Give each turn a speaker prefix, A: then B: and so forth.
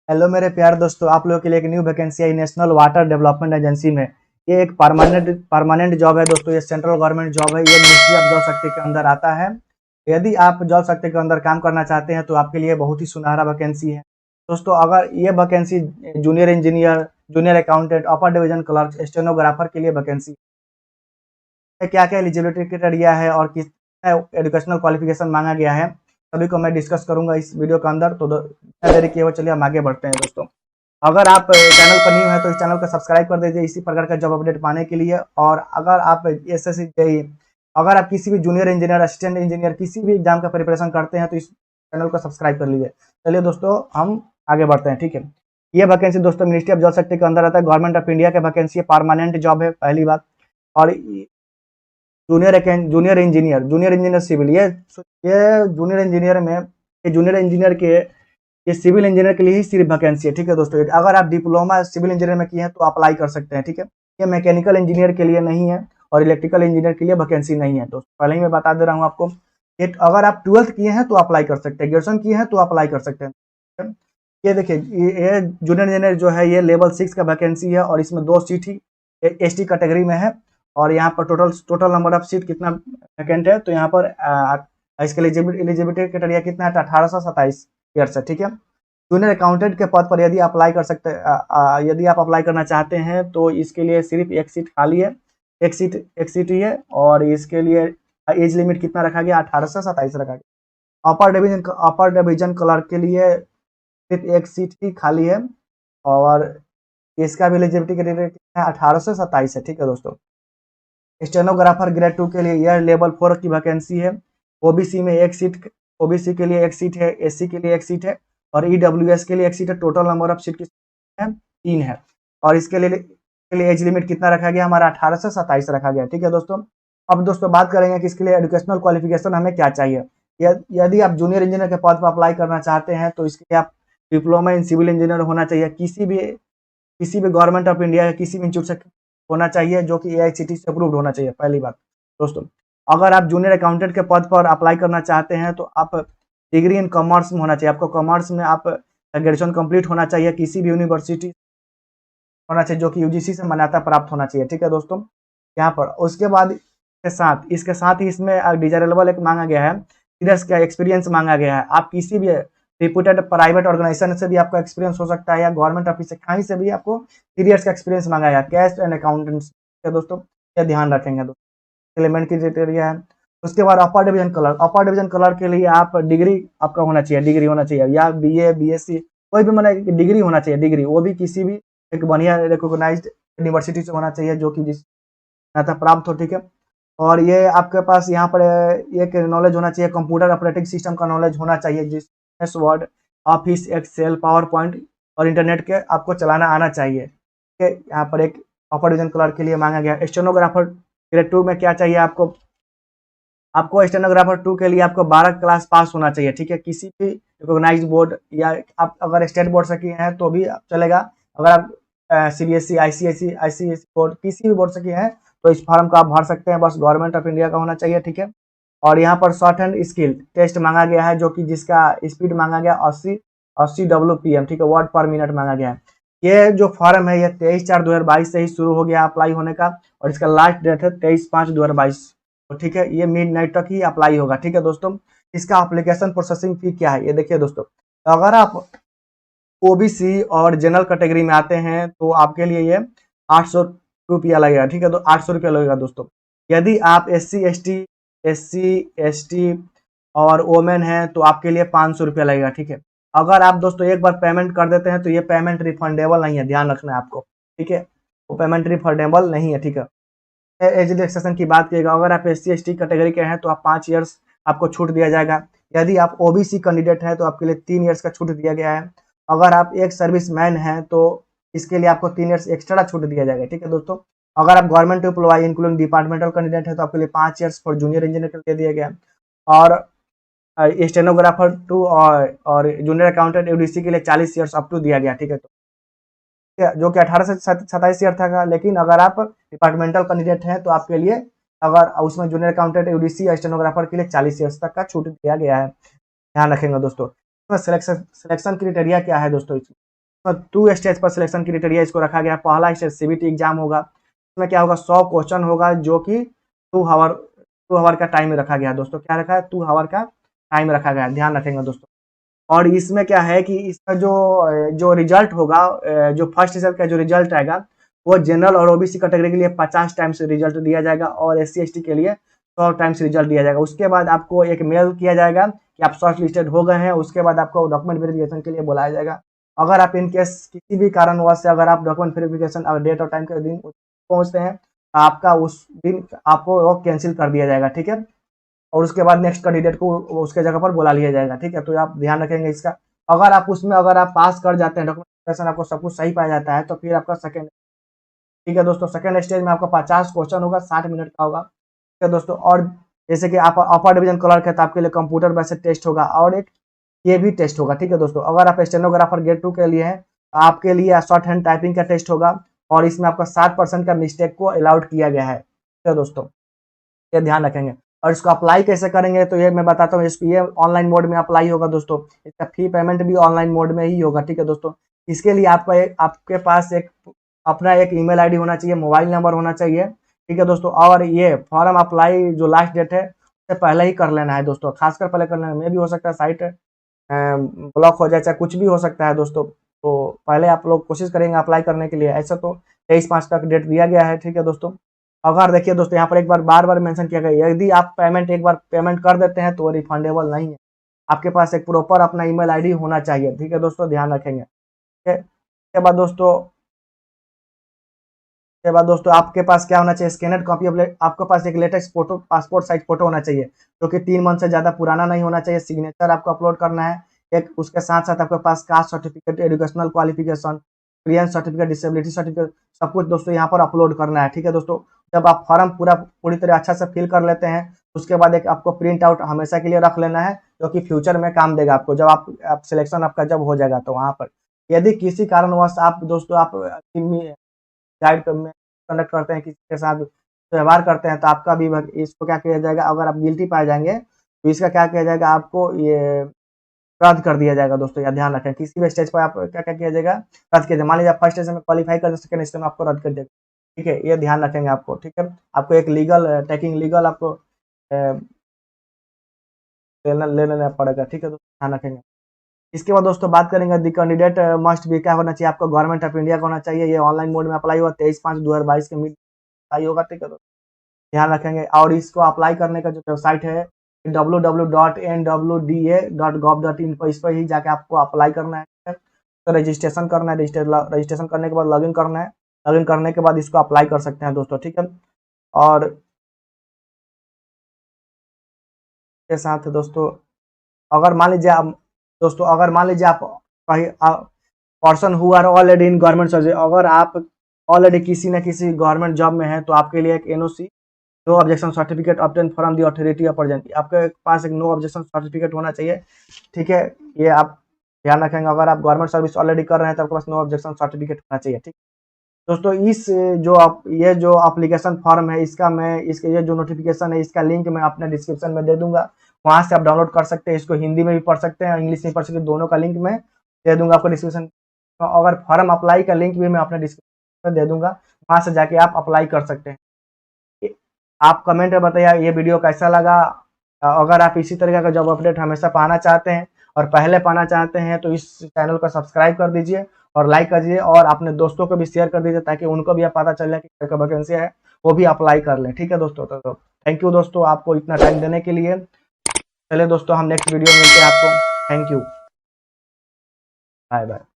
A: Hello मेरे प्यारे दोस्तों, आप लोगों के लिए एक न्यू वैकेंसी आई नेशनल वाटर डेवलपमेंट एजेंसी में। ये एक परमानेंट जॉब है दोस्तों। ये सेंट्रल गवर्नमेंट जॉब है। ये मिनिस्ट्री ऑफ जल शक्ति के अंदर आता है। यदि आप जल शक्ति के अंदर काम करना चाहते हैं तो आपके लिए बहुत ही सुनहरा वैकेंसी है दोस्तों। अगर ये vacancy junior engineer, junior accountant, upper division clerk, stenographer के लिए वैकेंसी है। क्या क्या एलिजिबिलिटी क्राइटेरिया है और किस एजुकेशनल क्वालिफिकेशन मांगा गया है, सभी को मैं डिस्कस करूंगा इस वीडियो के अंदर। तो बिना देरी किए हुए चलिए हम आगे बढ़ते हैं दोस्तों। अगर आप चैनल पर न्यू है तो इस चैनल को सब्सक्राइब कर दीजिए इसी प्रकार का जॉब अपडेट पाने के लिए। और अगर आप एसएससी जेईई, अगर आप किसी भी जूनियर इंजीनियर, असिस्टेंट इंजीनियर, किसी भी एग्जाम का प्रिपरेशन करते हैं तो इस चैनल को सब्सक्राइब कर लीजिए। चलिए दोस्तों हम आगे बढ़ते हैं, ठीक है। ये वैकेंसी दोस्तों मिनिस्ट्री ऑफ जल शक्ति के अंदर आता है। गवर्नमेंट ऑफ इंडिया का वैकेंसी है, परमानेंट जॉब है, पहली बात। और जूनियर इंजीनियर सिविल, ये जूनियर इंजीनियर में, ये जूनियर इंजीनियर के, ये सिविल इंजीनियर के लिए ही सिर्फ वैकेंसी है, ठीक है दोस्तों। अगर आप डिप्लोमा सिविल इंजीनियर में किए हैं तो अप्लाई कर सकते हैं, ठीक है। ये मैकेनिकल इंजीनियर के लिए नहीं है और इलेक्ट्रिकल इंजीनियर के लिए वैकेंसी नहीं है दोस्तों, पहले ही मैं बता दे रहा हूँ आपको। ये अगर आप 12th किए हैं तो अप्लाई कर सकते हैं, ग्रेजुएशन किए हैं तो अप्लाई कर सकते हैं। ये देखिए, ये जूनियर इंजीनियर जो है ये लेवल 6 का वैकेंसी है और इसमें 2 सीट ही एसटी कैटेगरी में है। और यहाँ पर टोटल नंबर ऑफ सीट कितना वैकेंट है, तो यहाँ पर इसके एलिजिबिलिटी क्राइटेरिया कितना है, 1827 ईयर्स है, ठीक है। जूनियर अकाउंटेंट के पद पर यदि अप्लाई कर सकते यदि आप अप्लाई करना चाहते हैं तो इसके लिए सिर्फ एक सीट खाली है, एक सीट ही है। और इसके लिए एज लिमिट कितना रखा गया, 1827 रखा गया। अपर डिवीजन क्लर्क के लिए सिर्फ एक सीट ही खाली है और इसका भी एलिजिबिलिटी क्राइटेरिया कितना है, 1827 है, ठीक है दोस्तों। स्टेनोग्राफर ग्रेड 2 के लिए यह लेवल 4 की वैकेंसी है। ओबीसी में एक सीट, ओबीसी के लिए एक सीट है, एससी के लिए एक सीट है और ईडब्ल्यूएस के लिए एक सीट है। टोटल नंबर ऑफ सीट कितनी है, 3 है। और इसके लिए एज लिमिट कितना रखा गया, हमारा 1827 रखा गया, ठीक है दोस्तों। अब दोस्तों बात करेंगे कि इसके लिए एजुकेशनल क्वालिफिकेशन हमें क्या चाहिए। यदि आप जूनियर इंजीनियर के पद पर अप्लाई करना चाहते हैं तो इसके लिए आप डिप्लोमा इन सिविल इंजीनियर होना चाहिए, किसी भी गवर्नमेंट ऑफ इंडिया या किसी भी इंस्टीट्यूट से होना चाहिए जो कि एआईसीटीई से अप्रूव्ड होना चाहिए, पहली बात दोस्तों। अगर आप जूनियर अकाउंटेंट के पद पर अप्लाई करना चाहते हैं तो आप डिग्री इन कॉमर्स में होना चाहिए। आपको कॉमर्स में आप ग्रेजुएशन कंप्लीट होना चाहिए, किसी भी यूनिवर्सिटी होना चाहिए जो कि यूजीसी से मान्यता प्राप्त होना चाहिए, ठीक है दोस्तों। यहाँ पर उसके बाद इसके साथ ही इसमें डिजायरेबल एक मांगा गया है, सीरियस का एक्सपीरियंस मांगा गया है। आप किसी भी रिप्यूटेड प्राइवेट ऑर्गेनाइजेशन से भी आपका एक्सपीरियंस हो सकता है या गवर्नमेंट ऑफिस से कहीं से भी आपको 3 इयर्स का एक्सपीरियंस मांगा गया है। कैश एंड अकाउंटेंट्स दोस्तों, ये ध्यान रखेंगे दोस्तों, एलिमेंट की क्राइटेरिया है। उसके बाद अपर डिवीजन कलर के लिए आप डिग्री आपका होना चाहिए, डिग्री होना चाहिए या बीए बीएससी कोई भी मैंने डिग्री होना चाहिए, डिग्री वो भी किसी भी एक बढ़िया रिकॉग्नाइज्ड यूनिवर्सिटी से होना चाहिए जो कि जिस मान्यता प्राप्त हो, ठीक है। और ये आपके पास यहाँ पर एक नॉलेज होना चाहिए, कंप्यूटर ऑपरेटिंग सिस्टम का नॉलेज होना चाहिए, जिस Word, Office, Excel, Power Point और इंटरनेट के आपको चलाना आना चाहिए, ठीक है। यहाँ पर एक अपर डिवीजन क्लर्क के लिए मांगा गया। स्टेनोग्राफर ग्रेड 2 में क्या चाहिए आपको स्टेनोग्राफर 2 के लिए आपको 12 क्लास पास होना चाहिए, ठीक है। किसी भी रिकॉग्नाइज्ड बोर्ड या आप अगर स्टेट बोर्ड से किए हैं तो भी चलेगा। अगर आप सीबीएसई, आईसीएसई बोर्ड, किसी भी बोर्ड से किए हैं तो इस फॉर्म को आप भर सकते हैं, बस गवर्नमेंट ऑफ इंडिया का होना चाहिए, ठीक है। और यहाँ पर शॉर्ट हैंड स्किल टेस्ट मांगा गया है जो कि जिसका स्पीड मांगा गया 80 WPM, ठीक है, वर्ड पर मिनट मांगा गया है। ये जो फॉर्म है ये 23/4/2022 से ही शुरू हो गया अप्लाई होने का और इसका लास्ट डेट है 23/5/2022, तो ठीक है, ये मिड नाइट तक ही अप्लाई होगा, ठीक है दोस्तों। इसका एप्लीकेशन प्रोसेसिंग फी क्या है ये देखिए दोस्तों। अगर आप ओबीसी और जनरल कैटेगरी में आते हैं तो आपके लिए ये 800 रुपया लगेगा, ठीक है। तो 800 रुपया लगेगा दोस्तों। यदि आप एससी एसटी और वोमेन है तो आपके लिए 500 रुपया लगेगा, ठीक है। अगर आप दोस्तों एक बार पेमेंट कर देते हैं तो ये पेमेंट रिफंडेबल नहीं है, ध्यान रखना है आपको, ठीक है। वो पेमेंट रिफंडेबल नहीं है, ठीक है। एज रिलैक्सेशन की बात कीजिएगा, अगर आप एससी एसटी कैटेगरी के हैं तो आप 5 ईयर्स आपको छूट दिया जाएगा। यदि आप ओबीसी कैंडिडेट हैं तो आपके लिए 3 ईयर्स का छूट दिया गया है। अगर आप एक सर्विस मैन हैं तो इसके लिए आपको 3 ईयर्स एक्स्ट्रा छूट दिया जाएगा, ठीक है दोस्तों। अगर आप government employ including departmental candidate है तो आपके लिए 5 ईयर्स फॉर जूनियर इंजीनियर के लिए दिया गया। और स्टेनोग्राफर 2 और जूनियर अकाउंटेंट यूडीसी के लिए 40 ईयर्स अप टू दिया गया, ठीक है। जो कि 18 से 27 ईयर था, लेकिन अगर आप डिपार्टमेंटल कैंडिडेट हैं तो आपके लिए अगर उसमें जूनियर अकाउंटेंट यूडीसी या स्टेनोग्राफर के लिए 40 ईयर्स तक का छूट दिया गया है, ध्यान रखेंगे दोस्तों। इसमें सिलेक्शन क्राइटेरिया क्या है दोस्तों, टू स्टेज पर सिलेक्शन क्राइटेरिया इसको रखा गया है। पहला स्टेज सीबीटी एग्जाम होगा, इसमें क्या होगा 100 क्वेश्चन होगा जो कि 2 आवर का टाइम रखा गया है दोस्तों। क्या रखा है? 2 आवर का टाइम रखा गया है, ध्यान रखेंगे दोस्तों। और इसमें क्या है कि इसका जो रिजल्ट होगा, जो फर्स्ट ईयर का जो रिजल्ट आएगा वो जनरल और ओबीसी कैटेगरी के लिए 50 टाइम्स रिजल्ट दिया जाएगा और एससी एसटी के लिए 100 टाइम्स रिजल्ट दिया जाएगा। उसके बाद आपको एक मेल किया जाएगा कि आप शॉर्ट लिस्टेड हो गए हैं। उसके बाद आपको डॉक्यूमेंट वेरिफिकेशन के लिए बुलाया जाएगा। अगर आप इन केस किसी भी कारणवश से अगर आप डॉक्यूमेंट वेरिफिकेशन और डेट और टाइम के दिन पहुंचते हैं, आपका उस दिन आपको वो कैंसिल कर दिया जाएगा, ठीक है। और उसके बाद नेक्स्ट कैंडिडेट को उसके जगह पर बुला लिया जाएगा, ठीक है। तो आप ध्यान रखेंगे इसका। अगर आप पास कर जाते हैं, डॉक्यूमेंटेशन आपको सब कुछ सही पाया जाता है, तो फिर आपका सेकंड, ठीक है दोस्तों, सेकंड स्टेज में आपका 50 क्वेश्चन होगा, 60 मिनट का होगा, ठीक है दोस्तों। और जैसे कि आप अपर डिवीजन क्लर्क है तो आपके लिए कंप्यूटर बेस्ड टेस्ट होगा और एक ये भी टेस्ट होगा, ठीक है दोस्तों। अगर आप स्टेनोग्राफर ग्रेड 2 के लिए हैं तो आपके लिए शॉर्ट हैंड टाइपिंग का टेस्ट होगा और इसमें आपका 60% का मिस्टेक को अलाउड किया गया है, ठीक है दोस्तों, ये ध्यान रखेंगे। और इसको अप्लाई कैसे करेंगे तो ये मैं बताता हूँ। इसको ये ऑनलाइन मोड में अप्लाई होगा दोस्तों, इसका फी पेमेंट भी ऑनलाइन मोड में ही होगा, ठीक है दोस्तों। इसके लिए आपके पास अपना एक ईमेल आईडी होना चाहिए, मोबाइल नंबर होना चाहिए, ठीक है दोस्तों। और ये फॉर्म अप्लाई जो लास्ट डेट है उससे पहले ही कर लेना है दोस्तों, खासकर पहले कर लेना है। मे भी हो सकता है साइट ब्लॉक हो जाए, चाहे कुछ भी हो सकता है दोस्तों। तो पहले आप लोग कोशिश करेंगे अप्लाई करने के लिए। ऐसा तो 23/5 तक डेट दिया गया है, ठीक है दोस्तों। अगर देखिए दोस्तों यहाँ पर एक बार बार मेंशन किया गया, यदि आप एक बार पेमेंट कर देते हैं तो रिफंडेबल नहीं है। आपके पास एक प्रॉपर अपना ईमेल आईडी होना चाहिए, ठीक है दोस्तों, ध्यान रखेंगे, ठीक है। उसके बाद दोस्तों आपके पास क्या होना चाहिए? स्कैनड कॉपी ऑफ आपके पास एक latest photo, passport size photo होना चाहिए जो कि 3 मंथ से ज्यादा पुराना नहीं होना चाहिए। सिग्नेचर आपको अपलोड करना है एक। उसके साथ साथ आपके पास caste certificate, educational qualification, experience certificate, disability certificate, सब कुछ दोस्तों यहाँ पर अपलोड करना है, ठीक है दोस्तों। जब आप फॉर्म पूरी तरह अच्छा से फिल कर लेते हैं उसके बाद एक आपको प्रिंट आउट हमेशा के लिए रख लेना है, जो कि फ्यूचर में काम देगा आपको। जब आप सिलेक्शन आपका जब हो जाएगा तो वहाँ पर यदि किसी कारणवश आप दोस्तों आप गाइड में कंडक्ट करते हैं, किसी के साथ व्यवहार करते हैं, तो आपका भी इसको क्या किया जाएगा? अगर आप गिल्टी पाए जाएंगे तो इसका क्या किया जाएगा? आपको ये रद्द कर दिया जाएगा दोस्तों, या ध्यान रखें। किसी भी स्टेज पर आप क्या क्या किया जाएगा? रद्द किया जाएगा। मान लीजिए आप फर्स्ट स्टेज में क्वालिफाई कर, सेकंड स्टेज में आपको रद्द कर देगा, ठीक है। ये ध्यान रखेंगे आपको, ठीक है। आपको एक लीगल आपको ले लेना पड़ेगा, ठीक है दोस्तों, ध्यान रखेंगे। इसके बाद दोस्तों बात करेंगे दी कैंडिडेट मस्ट भी क्या होना चाहिए? आपको गवर्नमेंट ऑफ इंडिया का होना चाहिए। ये ऑनलाइन मोड में अप्लाई हुआ 23/5/2022 के मिड अप्लाई होगा, ठीक है दोस्तों, ध्यान रखेंगे। और इसको अप्लाई करने का जो वेबसाइट है www.nwda.gov.in पर, इस पर ही जाके आपको अप्लाई करना है, तो रजिस्ट्रेशन करना है। रजिस्ट्रेशन करने के बाद लॉगिन करना है। लॉगिन करने के बाद इसको अप्लाई कर सकते हैं दोस्तों, ठीक है। और के साथ दोस्तों अगर मान लीजिए आप कहीं person who are already in government service, अगर आप ऑलरेडी किसी न किसी गवर्नमेंट जॉब में है तो आपके लिए एक NOC, no objection certificate obtain from the authority of present, आपके पास एक नो ऑब्जेक्शन सर्टिफिकेट होना चाहिए, ठीक है। ये आप ध्यान रखेंगे। अगर आप गवर्नमेंट सर्विस ऑलरेडी कर रहे हैं तो आपके पास नो ऑब्जेक्शन सर्टिफिकेट होना चाहिए, ठीक। दोस्तों ये जो एप्लीकेशन फॉर्म है इसका इसके ये जो नोटिफिकेशन है इसका लिंक मैं अपने डिस्क्रिप्शन में दे दूंगा, वहां से आप डाउनलोड कर सकते हैं। इसको हिंदी में भी पढ़ सकते हैं, इंग्लिश में पढ़ सकते हैं, दोनों का लिंक मैं दे दूंगा आपको डिस्क्रिप्शन। अगर फॉर्म अप्लाई का लिंक भी मैं अपने डिस्क्रिप्शन में दे दूंगा, वहां से जाके आप अप्लाई कर सकते हैं। आप कमेंट में बताइए ये वीडियो कैसा लगा। अगर आप इसी तरीके का जॉब अपडेट हमेशा पाना चाहते हैं और पहले पाना चाहते हैं तो इस चैनल को सब्सक्राइब कर दीजिए और लाइक कर दीजिए और अपने दोस्तों को भी शेयर कर दीजिए ताकि उनको भी पता चल जाए कि क्या वैकेंसी है, वो भी अप्लाई कर लें, ठीक है दोस्तों। तो थैंक यू दोस्तों आपको इतना टाइम देने के लिए। चलिए दोस्तों हम नेक्स्ट वीडियो में मिलते हैं आपको। Thank you, bye bye.